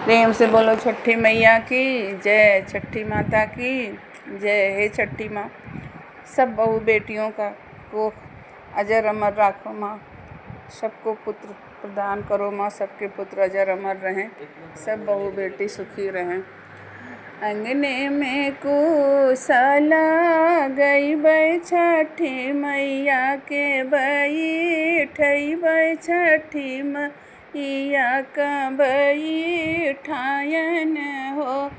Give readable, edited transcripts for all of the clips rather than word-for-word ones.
प्रेम से बोलो छठी मैया की जय, छठी माता की जय। हे छठी माँ, सब बहू बेटियों को अजर अमर राखो माँ, सबको पुत्र प्रदान करो माँ, सबके पुत्र अजर अमर रहें, सब बहू बेटी सुखी रहें। अंगने में कुशला गई बै छठी मैया के बैठई बै छठी मैया का बैठायन हो।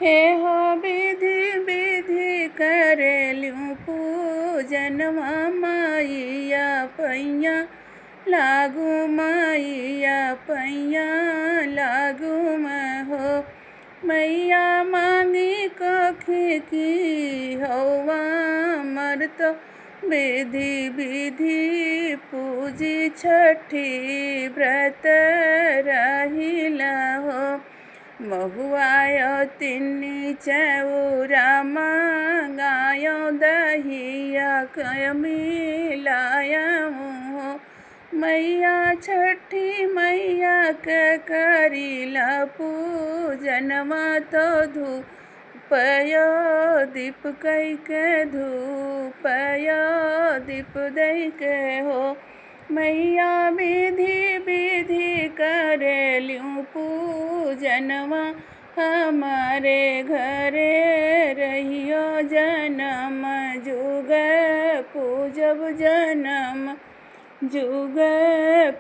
हे हो विधि विधि करेलूँ पूजनवा मैया पैया लागू मैया पैया लागू मैं हो। मैया मांगी कखी की हवा मर तो विधि विधि पूजी छठी व्रत रहिला हो। महुआयो तिन्नी चौरा मांगायो दहिया कय मिलाया हो। मैया छठी मैया के करीला पूजनवा तो धूपयो दीप कई के धूपयो दीप दई के हो। मैया विधि विधि करेलूँ पूजनवा हमारे घरे रहियो जन्म जुग पूजब जन्म जुग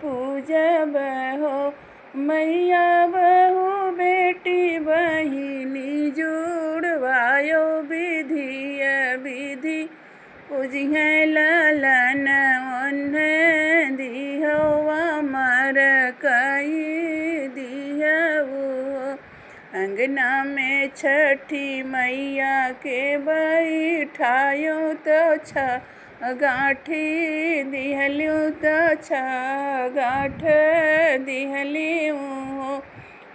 पूजब हो। मैया बहू बेटी बहिनी जुड़वायो विधि विधि पूजिहे ललन उन्हें दिहो अमर कई दिहु। अंगना में छठी मैया के बैठायो तो गाठी दिहलूँ तो गाठ दिहलूँ।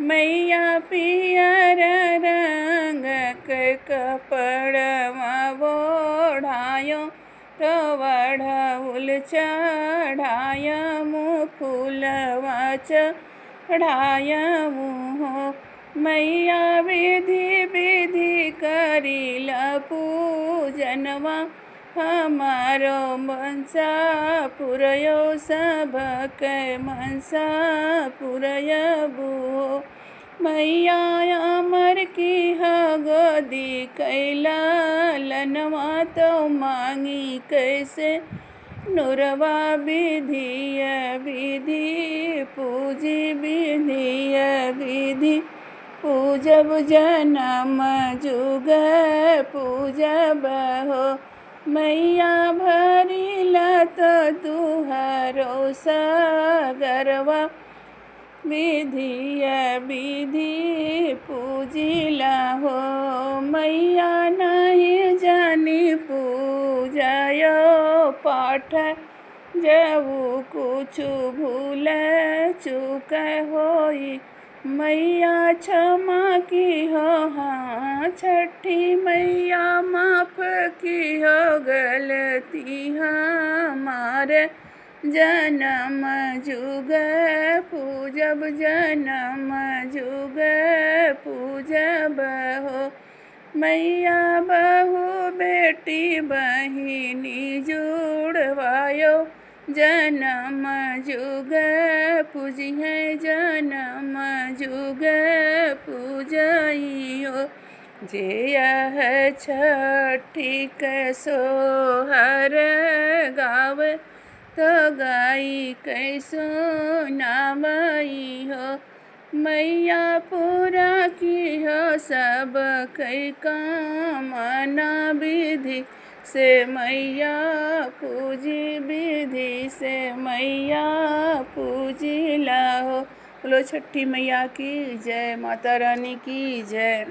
मैया पियर रंग के कपड़वा ओढ़ायो तो वढ़उल चढ़ाया मुँह फूलवा चढ़ाया मुँह। मैया विधि विधि करीला पूजनवा हमारो मनसा पुरयो सबके मनसा पुरयबू। मैया अमर की गोदी कैला लनवा तो मांगी कैसे नुरवा विधि विधि पूजी विधि विधि पूजब जन्म जुग पूजब हो। मैया भरिला तो तुहरो सागरवा विधि विधि पूजिला हो। मैया नहीं जानी पूजायो पाठ जबू कुछ भूल चूक होई। मैया क्षमा की हो हाँ छठी मैया माफ की हो गलती हमारे जन्म जुग पूजब जन्म जुग पूजब हो। मैया बहू बेटी बहिनी जुड़वायो जन्म जुग पूजिहे जन्म जुग पूजइयो। जे यह छठी के सोहर गाव तो गाई कैसो नामई हो। मैया पूरा की हो सब कई कामना विधि से मैया पूजी विधि से मैया पूजिला हो। बोलो छठी मैया की जय, माता रानी की जय।